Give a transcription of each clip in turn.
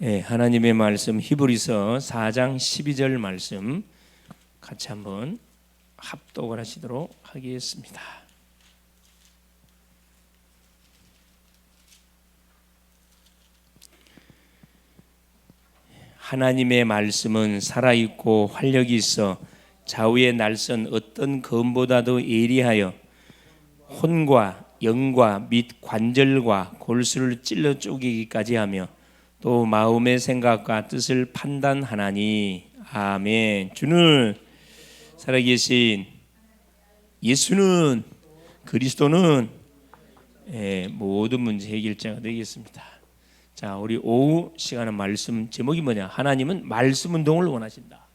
예, 하나님의 말씀 히브리서 4장 12절 말씀 같이 한번 합독을 하시도록 하겠습니다. 하나님의 말씀은 살아있고 활력이 있어 좌우의 날선 어떤 검보다도 예리하여 혼과 영과 및 관절과 골수를 찔러 쪼개기까지 하며 또 마음의 생각과 뜻을 판단하나니. 아멘. 주는 살아계신 예수는 그리스도는 모든 문제 해결자가 되겠습니다. 자, 우리 오후 시간의 말씀 제목이 뭐냐? 하나님은 말씀 운동을 원하신다.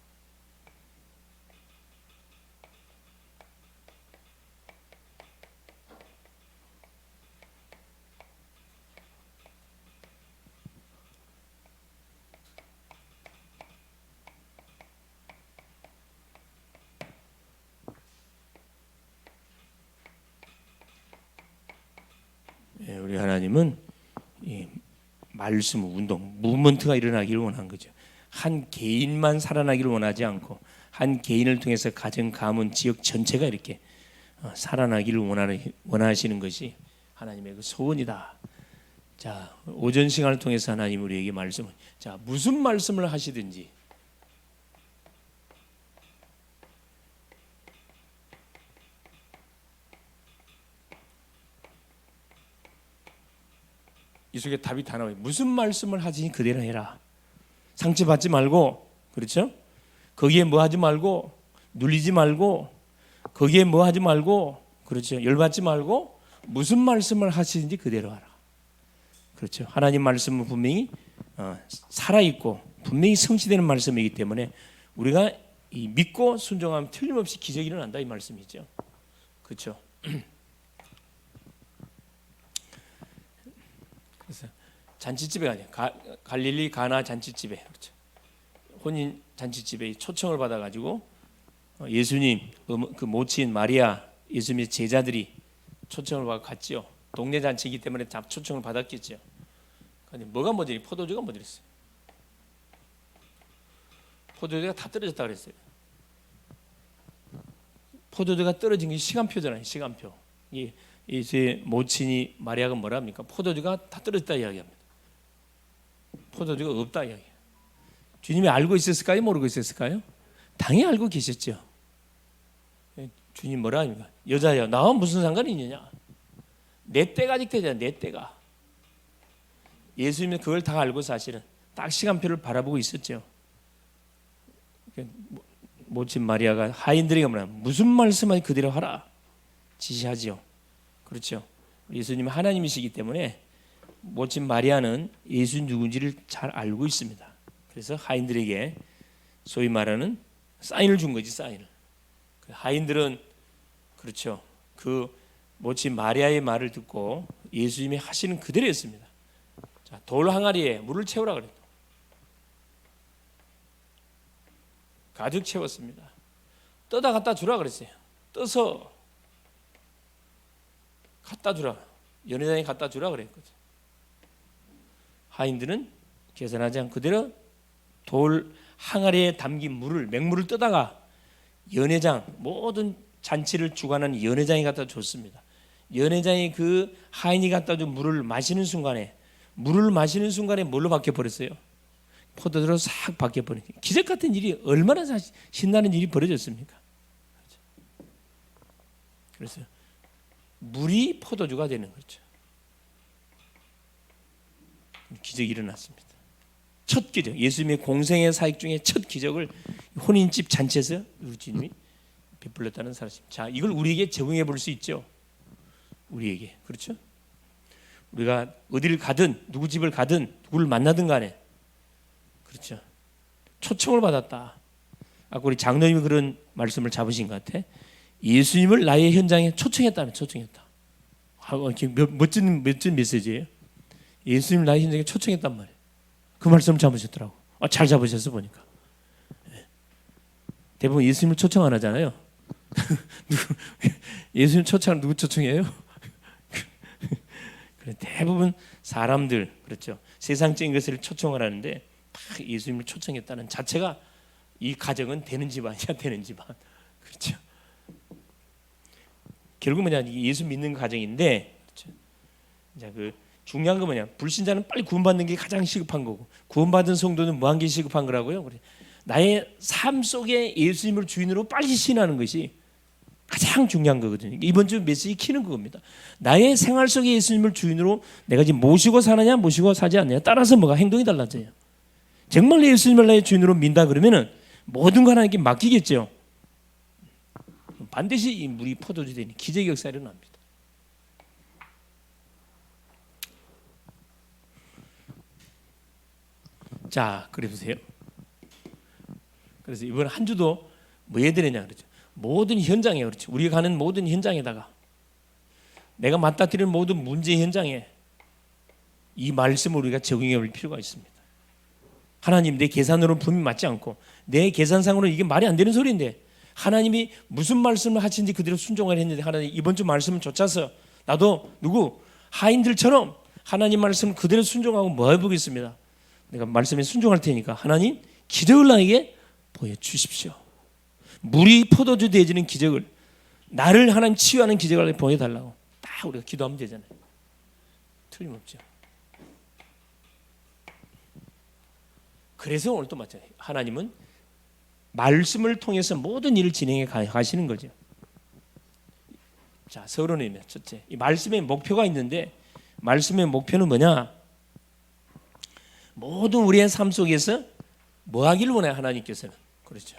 우리 하나님은 말씀 운동, 무브먼트가 일어나기를 원한 거죠. 한 개인만 살아나기를 원하지 않고 한 개인을 통해서 가정, 가문, 지역 전체가 이렇게 살아나기를 원하시는 것이 하나님의 그 소원이다. 자, 오전 시간을 통해서 하나님 우리에게 말씀을, 자, 무슨 말씀을 하시든지 이 속에 답이 다 나와요. 무슨 말씀을 하지 그대로 해라. 상처받지 말고, 그렇죠? 거기에 뭐 하지 말고, 눌리지 말고, 거기에 뭐 하지 말고, 그렇죠? 열받지 말고, 무슨 말씀을 하시든지 그대로 하라. 그렇죠? 하나님 말씀은 분명히 살아있고 분명히 성취되는 말씀이기 때문에 우리가 믿고 순종하면 틀림없이 기적이 일어난다 이 말씀이죠. 그렇죠? 그래서 잔치집에 가냐, 갈릴리 가나 잔치집에, 그렇죠. 혼인 잔치집에 초청을 받아가지고 예수님 그 모친 마리아, 예수님의 제자들이 초청을 받아 갔죠. 동네 잔치이기 때문에 다 초청을 받았겠죠. 근데 뭐가 뭐지? 포도주가 뭐랬어요? 포도주가 다 떨어졌다 그랬어요. 포도주가 떨어진 게 시간표잖아요. 시간표. 제 모친이 마리아가 뭐라 합니까? 포도주가 다 떨어졌다 이야기합니다. 포도주가 없다 이야기해요. 주님이 알고 있었을까요? 모르고 있었을까요? 당연히 알고 계셨죠. 주님 뭐라 합니까? 여자야, 나와 무슨 상관이 있느냐? 내 때가 아직 되잖아. 내 때가. 예수님은 그걸 다 알고 사실은 딱 시간표를 바라보고 있었죠. 모친 마리아가 하인들에게 뭐라 무슨 말씀을 그대로 하라 지시하지요. 그렇죠. 예수님은 하나님이시기 때문에 모친 마리아는 예수 누군지를 잘 알고 있습니다. 그래서 하인들에게 소위 말하는 사인을 준 거지, 사인을. 하인들은 그렇죠. 그 모친 마리아의 말을 듣고 예수님이 하시는 그대로 했습니다. 자, 돌 항아리에 물을 채우라 그랬다. 가득 채웠습니다. 떠다 갖다 주라 그랬어요. 떠서 갖다 주라. 연회장에 갖다 주라 그랬거든. 하인들은 계산하지 않고 그대로 돌 항아리에 담긴 물을, 맹물을 떠다가 연회장, 모든 잔치를 주관하는 연회장에 갖다 줬습니다. 연회장이 그 하인이 갖다 준 물을 마시는 순간에 뭘로 바뀌어버렸어요? 포도주로 싹 바뀌어버린 기적 같은 일이 얼마나 신나는 일이 벌어졌습니까? 그래서 물이 포도주가 되는 거죠. 기적이 일어났습니다. 첫 기적, 예수님의 공생의 사역 중에 첫 기적을 혼인집 잔치에서 우리 주님이 베풀렸다는 사실. 자, 이걸 우리에게 적용해 볼 수 있죠. 우리에게, 그렇죠? 우리가 어디를 가든 누구 집을 가든 누구를 만나든 간에, 그렇죠? 초청을 받았다. 아까 우리 장로님이 그런 말씀을 잡으신 것 같아. 예수님을 나의 현장에 초청했다는, 초청했다. 멋진 메시지예요. 예수님 나의 현장에 초청했단 말이에요. 그 말씀을 잡으셨더라고. 잘 잡으셨어 보니까. 대부분 예수님을 초청 안 하잖아요. 예수님 초청을 누구 초청해요? 대부분 사람들, 그렇죠. 세상적인 것을 초청을 하는데 막 예수님을 초청했다는 자체가 이 가정은 되는 집안이야, 되는 집안. 그렇죠. 결국 뭐냐, 예수 믿는 가정인데, 그렇죠? 이제 그 중요한 건 뭐냐, 불신자는 빨리 구원받는 게 가장 시급한 거고, 구원받은 성도는 뭐 한 게 시급한 거라고요? 그래. 나의 삶 속에 예수님을 주인으로 빨리 신하는 것이 가장 중요한 거거든요. 이번 주 메시지 키는 그겁니다. 나의 생활 속에 예수님을 주인으로 내가 지금 모시고 사느냐, 모시고 사지 않느냐 따라서 뭐가 행동이 달라져요. 정말 예수님을 나의 주인으로 민다 그러면은 모든 거 하나님께 맡기겠죠. 반드시 이 물이 포도주 되는 기적의 역사가 일어납니다. 자, 그래 보세요. 그래서 이번 한 주도 뭐 해야 되느냐 그러죠. 모든 현장에, 그렇죠. 우리가 가는 모든 현장에다가 내가 맞닥뜨리는 모든 문제 현장에 이 말씀을 우리가 적용해 볼 필요가 있습니다. 하나님, 내 계산으로는 분명히 맞지 않고 내 계산상으로는 이게 말이 안 되는 소리인데 하나님이 무슨 말씀을 하시는지 그대로 순종을 했는데 하나님 이번 주 말씀을 좇아서 나도 하인들처럼 하나님 말씀 그대로 순종하고 뭐 해보겠습니다. 내가 말씀에 순종할 테니까 하나님 기적을 나에게 보여주십시오. 물이 포도주 되어지는 기적을, 나를 하나님 치유하는 기적을 보여달라고 딱 우리가 기도하면 되잖아요. 틀림없죠. 그래서 오늘 또 마찬가지, 하나님은 말씀을 통해서 모든 일을 진행해 가시는 거죠. 자, 서론이면 첫째, 이 말씀의 목표가 있는데 말씀의 목표는 뭐냐? 모든 우리의 삶 속에서 뭐 하기를 원해요, 하나님께서는. 그렇죠.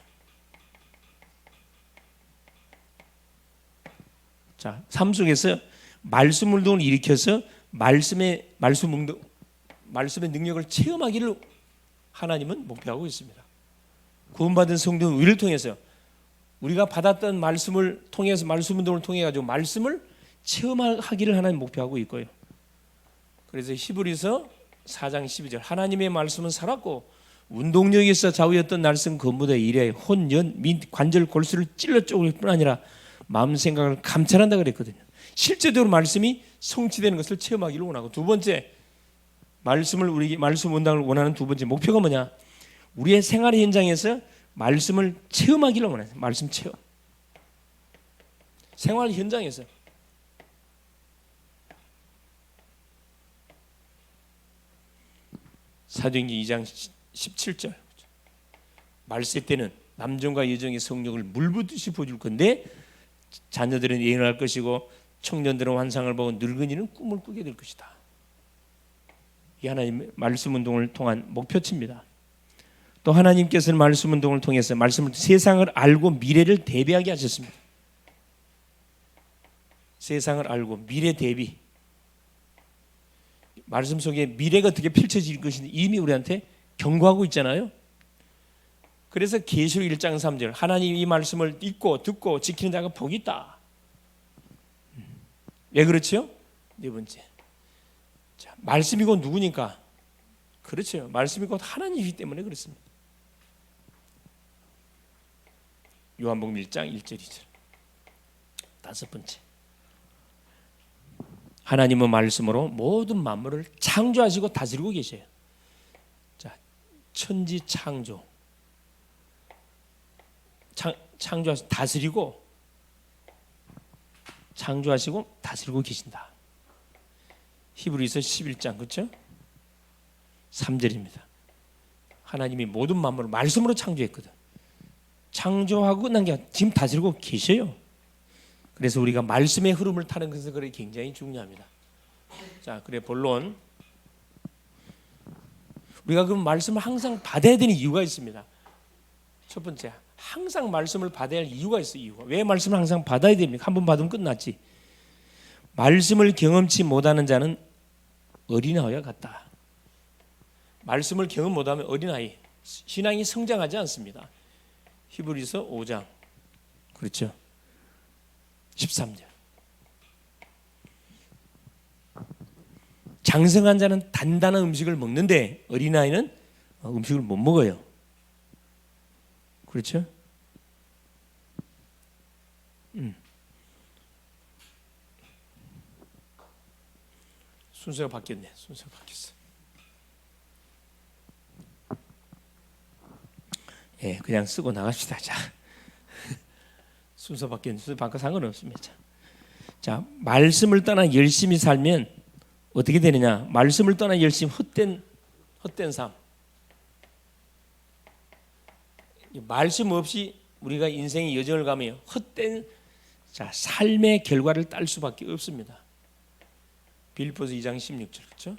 자, 삶 속에서 말씀 운동을 일으켜서 말씀의 능력을 체험하기를 하나님은 목표하고 있습니다. 구원받은 성도는 우리를 통해서 우리가 받았던 말씀을 통해서 말씀 운동을 통해 가지고 말씀을 체험하기를 하나님 목표하고 있고요. 그래서 히브리서 4장 12절 하나님의 말씀은 살았고 운동력이 있어 좌우였던 날선 건물의 일에 혼, 연, 민, 관절, 골수를 찔러 쪼갤 뿐 아니라 마음 생각을 감찰한다 그랬거든요. 실제적으로 말씀이 성취되는 것을 체험하기를 원하고, 두 번째 말씀 원당을 원하는 두 번째 목표가 뭐냐? 우리의 생활 현장에서 말씀을 체험하기를 원해요. 말씀 체험. 생활 현장에서 사도행전 2장 17절 말세 때는 남종과 여종의 성령을 물붓듯이 부어줄 건데 자녀들은 예언할 것이고 청년들은 환상을 보고 늙은이는 꿈을 꾸게 될 것이다. 이 하나님의 말씀 운동을 통한 목표치입니다. 또 하나님께서는 말씀 운동을 통해서 세상을 알고 미래를 대비하게 하셨습니다. 세상을 알고 미래 대비. 말씀 속에 미래가 어떻게 펼쳐질 것인지 이미 우리한테 경고하고 있잖아요. 그래서 계시록 1장 3절 하나님 이 말씀을 읽고 듣고 지키는 자가 복이 있다. 왜 그렇죠? 네 번째, 자, 말씀이고 누구니까? 그렇죠. 말씀이고 하나님이기 때문에 그렇습니다. 요한복음 1장 1절 2절. 다섯 번째, 하나님은 말씀으로 모든 만물을 창조하시고 다스리고 계셔요. 자, 천지 창조, 창조하시고 다스리고, 창조하시고 다스리고 계신다. 히브리서 11장 그렇죠? 3절입니다. 하나님이 모든 만물을 말씀으로 창조했거든. 창조하고 끝난 게 아니라 지금 다스리고 계셔요. 그래서 우리가 말씀의 흐름을 타는 것은 그래 굉장히 중요합니다. 자, 그래 본론. 우리가 그 말씀을 항상 받아야 되는 이유가 있습니다. 첫 번째, 항상 말씀을 받아야 할 이유가 있어요. 이유가. 왜 말씀을 항상 받아야 됩니까? 한 번 받으면 끝났지. 말씀을 경험치 못하는 자는 어린아이와 같다. 말씀을 경험 못하면 어린아이, 신앙이 성장하지 않습니다. 히브리서 5장 그렇죠? 13절. 장성한 자는 단단한 음식을 먹는데 어린아이는 음식을 못 먹어요. 그렇죠? 순서가 바뀌었네. 순서가 바뀌었어. 예, 그냥 쓰고 나갑시다. 자, 순서 바꿔 상관없습니다. 자, 말씀을 떠나 열심히 살면 어떻게 되느냐? 말씀을 떠나 열심히 헛된 삶. 말씀 없이 우리가 인생의 여정을 가며 헛된 삶의 결과를 딸 수밖에 없습니다. 빌립보서 2장 16절 그렇죠?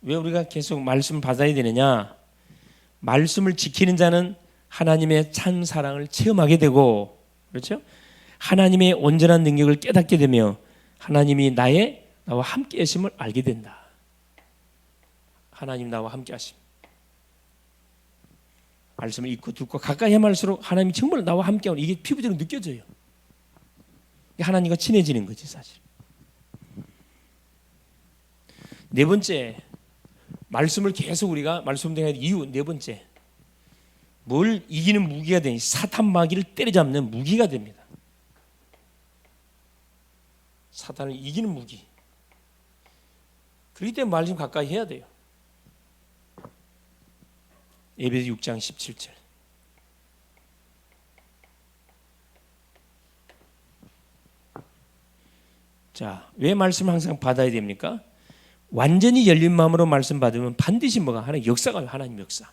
왜 우리가 계속 말씀을 받아야 되느냐? 말씀을 지키는 자는 하나님의 참 사랑을 체험하게 되고, 그렇죠? 하나님의 온전한 능력을 깨닫게 되며 하나님이 나와 함께 하심을 알게 된다. 하나님 나와 함께 하심. 말씀을 읽고 듣고 가까이 하면할수록 하나님이 정말 나와 함께 하는 이게 피부적으로 느껴져요. 하나님과 친해지는 거지 사실. 네 번째, 말씀을 계속 우리가 말씀드려야 할 이유 네 번째, 뭘 이기는 무기가 되니 사탄 마귀를 때려잡는 무기가 됩니다. 사탄을 이기는 무기. 그렇기 때문에 말씀 가까이 해야 돼요. 에베소 6장 17절. 자, 왜 말씀을 항상 받아야 됩니까? 완전히 열린 마음으로 말씀 받으면 반드시 뭐가 하나님 역사가 하나님 역사.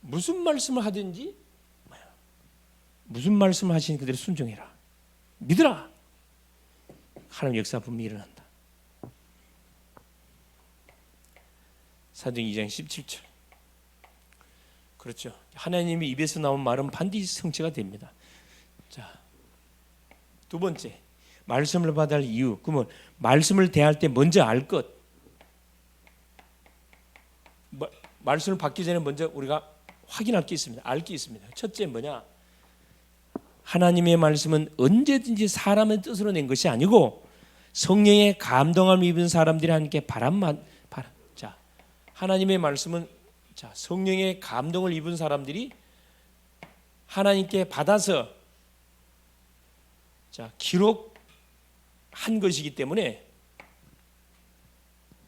무슨 말씀을 하든지 무슨 말씀을 하시니 그대로 순종해라. 믿으라. 하나님 역사 분명히 일어난다. 사도행 2장 17절. 그렇죠. 하나님이 입에서 나온 말은 반드시 성취가 됩니다. 자, 두 번째, 말씀을 받아야 할 이유. 그러면 말씀을 대할 때 먼저 알 것. 말씀을 받기 전에 먼저 우리가 확인할 게 있습니다. 알 게 있습니다. 첫째 뭐냐? 하나님의 말씀은 언제든지 사람의 뜻으로 낸 것이 아니고 성령의 감동함을 입은 사람들이 함께 자, 하나님의 말씀은 성령의 감동을 입은 사람들이 하나님께 받아서 기록한 것이기 때문에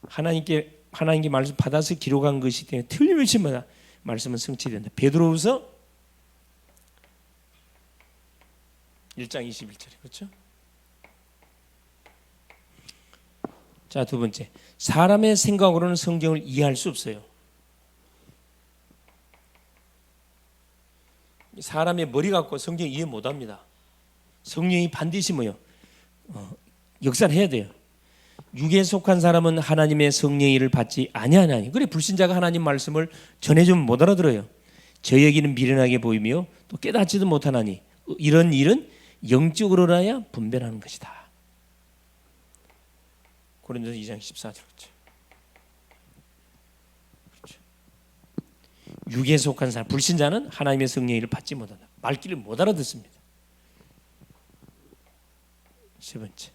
하나님께 말씀 받아서 기록한 것이기 때문에 틀림없이 말씀은 성취된다. 베드로후서 1장 21절에 그렇죠? 자, 두 번째, 사람의 생각으로는 성경을 이해할 수 없어요. 사람의 머리 갖고 성경 이해 못합니다. 성령이 반드시 역사를 해야 돼요. 육에 속한 사람은 하나님의 성령의 일을 받지 아니하나니. 그래 불신자가 하나님 말씀을 전해주면 못 알아들어요. 저에게는 미련하게 보이며 또 깨닫지도 못하나니 이런 일은 영적으로라야 분별하는 것이다. 고린도서 2장 14절 그렇죠. 육에 속한 사람, 불신자는 하나님의 성령의 일을 받지 못한다. 말귀를 못 알아듣습니다. 세 번째,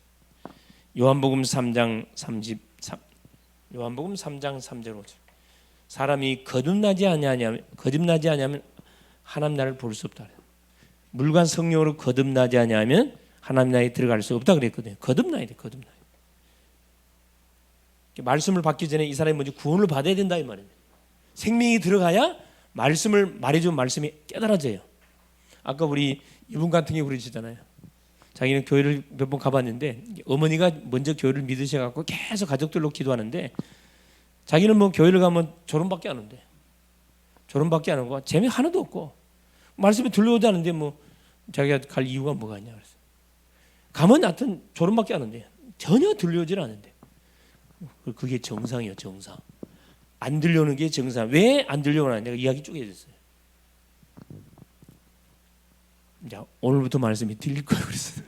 요한복음 3장 3절 5절. 사람이 거듭나지 아니하면 하나님 나라를 볼 수 없다. 물과 성령으로 거듭나지 아니하면 하나님 나라에 들어갈 수 없다 그랬거든요. 거듭나야 돼. 말씀을 받기 전에 이 사람이 먼저 구원을 받아야 된다 이 말입니다. 생명이 들어가야 말씀을 말해주면 말씀이 깨달아져요. 아까 우리 이분 같은 경우 그러시잖아요. 자기는 교회를 몇 번 가봤는데 어머니가 먼저 교회를 믿으셔갖고 계속 가족들로 기도하는데 자기는 교회를 가면 조론밖에 안 하는데 조론밖에 안 하고 재미 하나도 없고 말씀이 들려오지 않는데 자기가 갈 이유가 뭐가 있냐 그래서 가면 하여튼 조론밖에 안 하는데 전혀 들려오질 않는데 그게 정상이에요. 정상. 안 들려오는 게 정상. 왜 안 들려오나 내가 이야기 쭉 해줬어요. 자, 오늘부터 말씀이 들릴 거예요. 그래서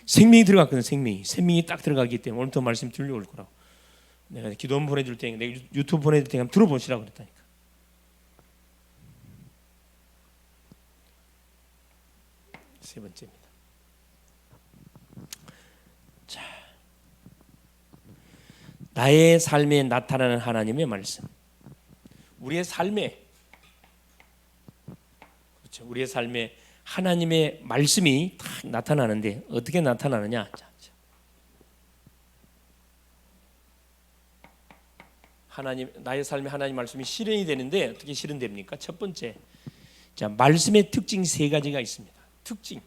생명이 들어갔거든. 생명이 딱 들어가기 때문에 오늘부터 말씀이 들려올 거라고. 내가 기도문 보내줄 테니까 내가 유튜브 보내줄 테니까 한번 들어보시라고 그랬다니까. 세 번째입니다. 자, 나의 삶에 나타나는 하나님의 말씀. 우리의 삶에 그렇죠. 우리의 삶에 하나님의 말씀이 딱 나타나는데 어떻게 나타나느냐? 하나님 나의 삶에 하나님 말씀이 실현이 되는데 어떻게 실현됩니까? 첫 번째, 자 말씀의 특징 세 가지가 있습니다. 특징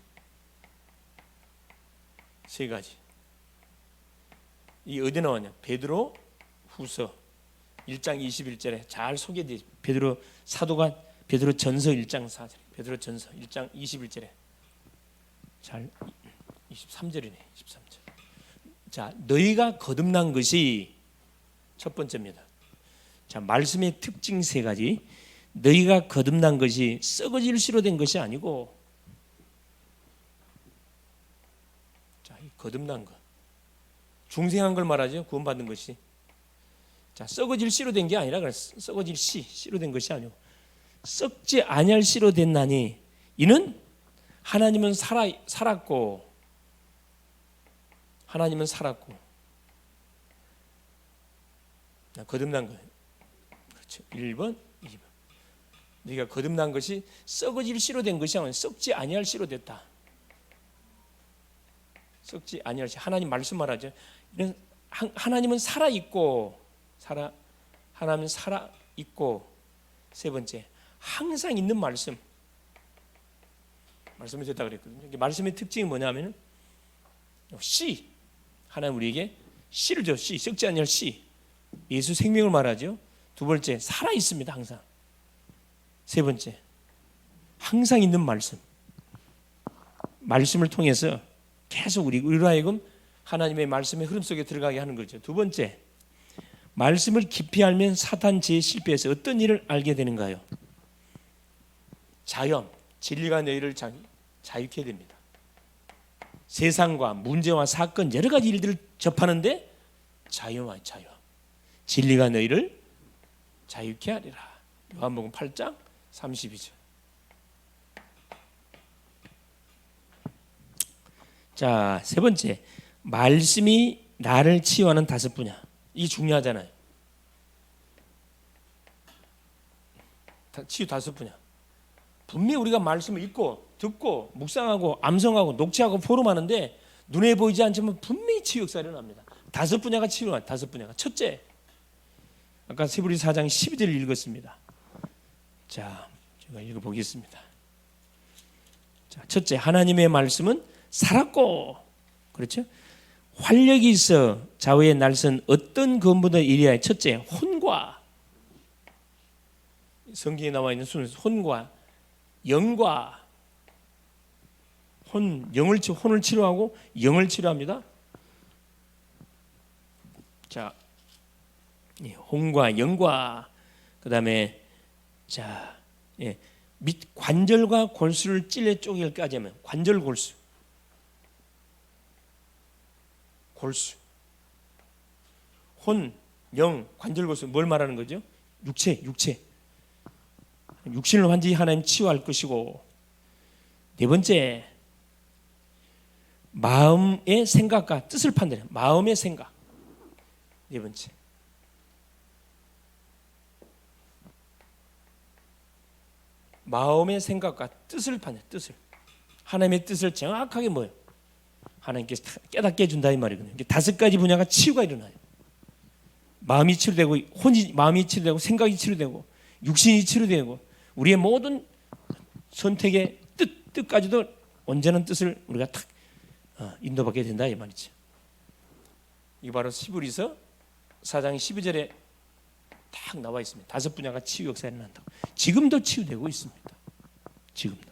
세 가지. 이 어디 나왔냐? 베드로 후서 1장 21절에 잘 소개돼. 베드로 사도가 베드로 전서 1장 4절, 베드로 전서 1장 21절에 잘 23절이네. 23절. 자, 너희가 거듭난 것이 첫 번째입니다. 자, 말씀의 특징 세 가지. 너희가 거듭난 것이 썩어질 씨로 된 것이 아니고, 자, 이 거듭난 것, 중생한 걸 말하죠. 구원받는 것이. 자, 썩어질 씨로 된 게 아니라 썩어질 씨로 된 것이 아니고 썩지 아니할 씨로 됐나니 이는 하나님은 살았고 하나님은 살았고. 거듭난 것. 그렇죠. 1번, 2번. 네가 거듭난 것이 썩어질 씨로 된 것이 아니라 썩지 아니할 씨로 됐다. 썩지 아니할 씨. 하나님 말씀 말하죠. 하나님은 살아 있고 하나님은 살아 있고. 세 번째, 항상 있는 말씀이 됐다 그랬거든요. 말씀의 특징이 뭐냐면은 씨. 하나님 우리에게 씨를 줘. 씨, 썩지 아니할 씨. 예수 생명을 말하죠. 두 번째, 살아 있습니다. 항상. 세 번째, 항상 있는 말씀. 말씀을 통해서 계속 우리로 하여금 하나님의 말씀의 흐름 속에 들어가게 하는 거죠. 두 번째, 말씀을 깊이 알면 사탄 죄에 실패해서 어떤 일을 알게 되는가요? 자연, 진리가 너희를 자유케 됩니다. 세상과 문제와 사건 여러 가지 일들을 접하는데 자유와 진리가 너희를 자유케 하리라. 요한복음 8장 32절. 자, 세 번째, 말씀이 나를 치유하는 다섯 분야. 이게 중요하잖아요. 치유 다섯 분야. 분명히 우리가 말씀을 읽고 듣고 묵상하고 암송하고 녹취하고 포럼하는데 눈에 보이지 않지만 분명히 치유 역사가 일어납니다. 다섯 분야가 치유가. 다섯 분야가. 첫째, 아까 세브리 4장 12절을 읽었습니다. 자, 제가 읽어보겠습니다. 자, 첫째, 하나님의 말씀은 살았고, 그렇죠? 활력이 있어 좌우의 날선 어떤 검보다 이리하여. 첫째, 혼과, 성경에 나와 있는 순서, 혼과 영과. 혼을 치료하고 영을 치료합니다. 자, 혼과 영과, 그다음에 자, 밑 관절과 골수를 찔러 쪼개기까지 하면 관절 골수, 혼, 영, 관절 골수. 뭘 말하는 거죠? 육신을 완전히 하나님 치유할 것이고. 네 번째, 마음의 생각과 뜻을 판단해. 마음의 생각. 네 번째, 마음의 생각과 뜻을 판단해. 뜻을, 하나님의 뜻을 정확하게 뭐예요? 하나님께 깨닫게 해준다 이 말이거든요. 다섯 가지 분야가 치유가 일어나요. 마음이 치료되고, 마음이 치료되고, 생각이 치료되고, 육신이 치료되고, 우리의 모든 선택의 뜻까지도 온전한 뜻을 우리가 탁 인도받게 된다 이 말이죠. 이 바로 히브리서 4장 12절에 딱 나와 있습니다. 다섯 분야가 치유 역사에 일어난다고. 지금도 치유되고 있습니다. 지금도.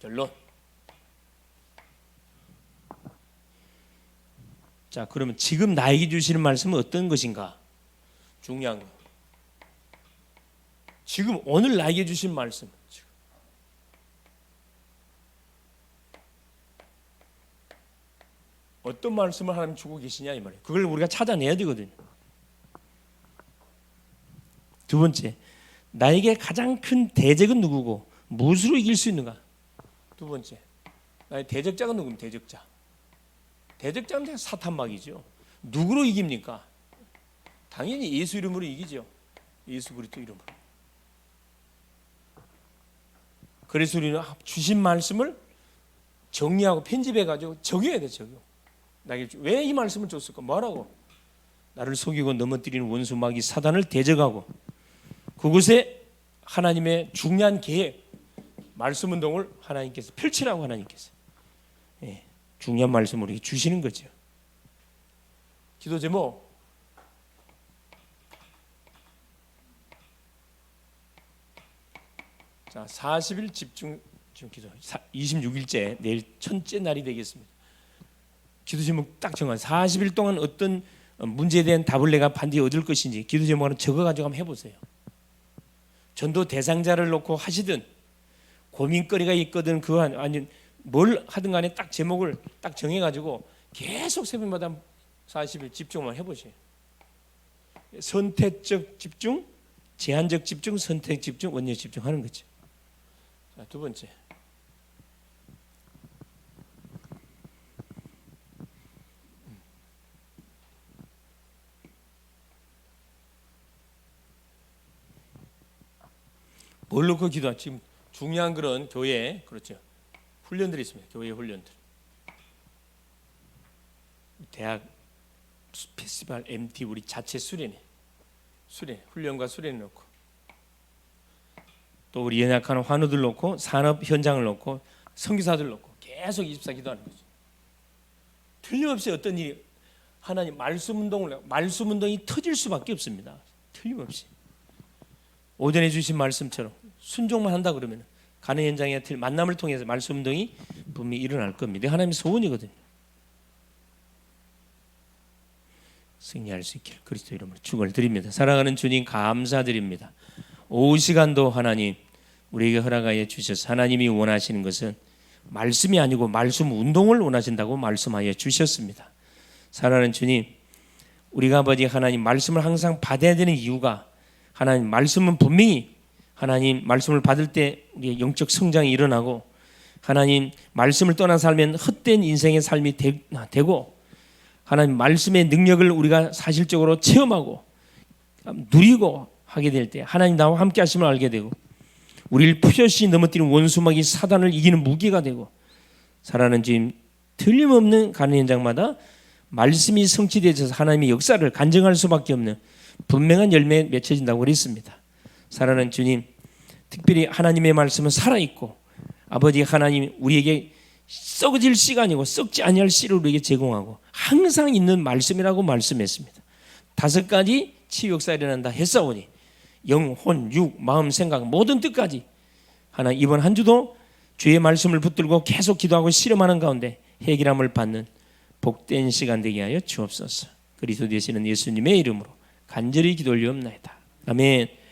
결론. 자, 그러면 지금 나에게 주시는 말씀은 어떤 것인가? 중요한 거. 지금 오늘 나에게 주신 말씀. 어떤 말씀을 하나님 주고 계시냐 이 말이에요. 그걸 우리가 찾아내야 되거든요. 두 번째, 나에게 가장 큰 대적은 누구고 무엇으로 이길 수 있는가? 두 번째, 나의 대적자가 누구입니까? 대적자. 대적자는 사탄막이죠. 누구로 이깁니까? 당연히 예수 이름으로 이기죠. 예수 그리스도 이름으로. 그래서 우리는 주신 말씀을 정리하고 편집해가지고 적용해야 돼. 적용. 나에게 왜 이 말씀을 줬을까? 뭐라고? 나를 속이고 넘어뜨리는 원수 마귀 사단을 대적하고 그곳에 하나님의 중요한 계획, 말씀 운동을 하나님께서 펼치라고 하나님께서 중요한 말씀을 우리에게 주시는 거죠. 기도 제목 자 40일 집중 기도 26일째 내일 첫째 날이 되겠습니다. 기도 제목 딱 정한 40일 동안 어떤 문제에 대한 답을 내가 반드시 얻을 것인지 기도 제목을 적어가지고 한번 해보세요. 전도 대상자를 놓고 하시든 고민거리가 있거든 그거 아니 뭘 하든 간에 딱 제목을 딱 정해가지고 계속 새벽마다 40일 집중만 해보세요. 선택적 집중, 제한적 집중, 선택 집중, 원력 집중하는 거죠. 자, 두 번째 뭘 놓고 기도하 지금 중요한 그런 교회 그렇죠 훈련들이 있습니다. 교회 훈련들 대학 페스티벌 MT 우리 자체 수련회 훈련과 수련회 놓고 또 우리 연약한 환우들 놓고 산업 현장을 놓고 선교사들 놓고 계속 24 기도하는 거죠. 틀림없이 어떤 일이 하나님 말씀 운동이 터질 수밖에 없습니다. 틀림없이 오전에 주신 말씀처럼 순종만 한다 그러면 가는 현장에 만남을 통해서 말씀 운동이 분명히 일어날 겁니다. 하나님의 소원이거든요. 승리할 수 있기를 그리스도 이름으로 축원을 드립니다. 사랑하는 주님 감사드립니다. 오후 시간도 하나님 우리에게 허락하여 주셔서 하나님이 원하시는 것은 말씀이 아니고 말씀 운동을 원하신다고 말씀하여 주셨습니다. 사랑하는 주님 우리가 아버지 하나님 말씀을 항상 받아야 되는 이유가 하나님 말씀은 분명히 하나님 말씀을 받을 때 우리의 영적 성장이 일어나고 하나님 말씀을 떠나 살면 헛된 인생의 삶이 되고 하나님 말씀의 능력을 우리가 사실적으로 체험하고 누리고 하게 될 때 하나님 나와 함께 하심을 알게 되고 우리를 푸셔시 넘어뜨리는 원수마귀 사단을 이기는 무기가 되고 살아가는 주님 틀림없는 가는 현장마다 말씀이 성취되어서 하나님의 역사를 간증할 수밖에 없는 분명한 열매에 맺혀진다고 그랬습니다. 살아가는 주님 특별히 하나님의 말씀은 살아있고 아버지 하나님 우리에게 썩어질 씨가 아니고 썩지 아니할 씨를 우리에게 제공하고 항상 있는 말씀이라고 말씀했습니다. 5가지 치유 역사가 일어난다 했사오니 영, 혼, 육, 마음, 생각 모든 뜻까지 하나님 이번 한 주도 주의 말씀을 붙들고 계속 기도하고 실험하는 가운데 해결함을 받는 복된 시간 되게 하여 주옵소서. 그리스도 되시는 예수님의 이름으로 간절히 기도 올리옵나이다. 아멘.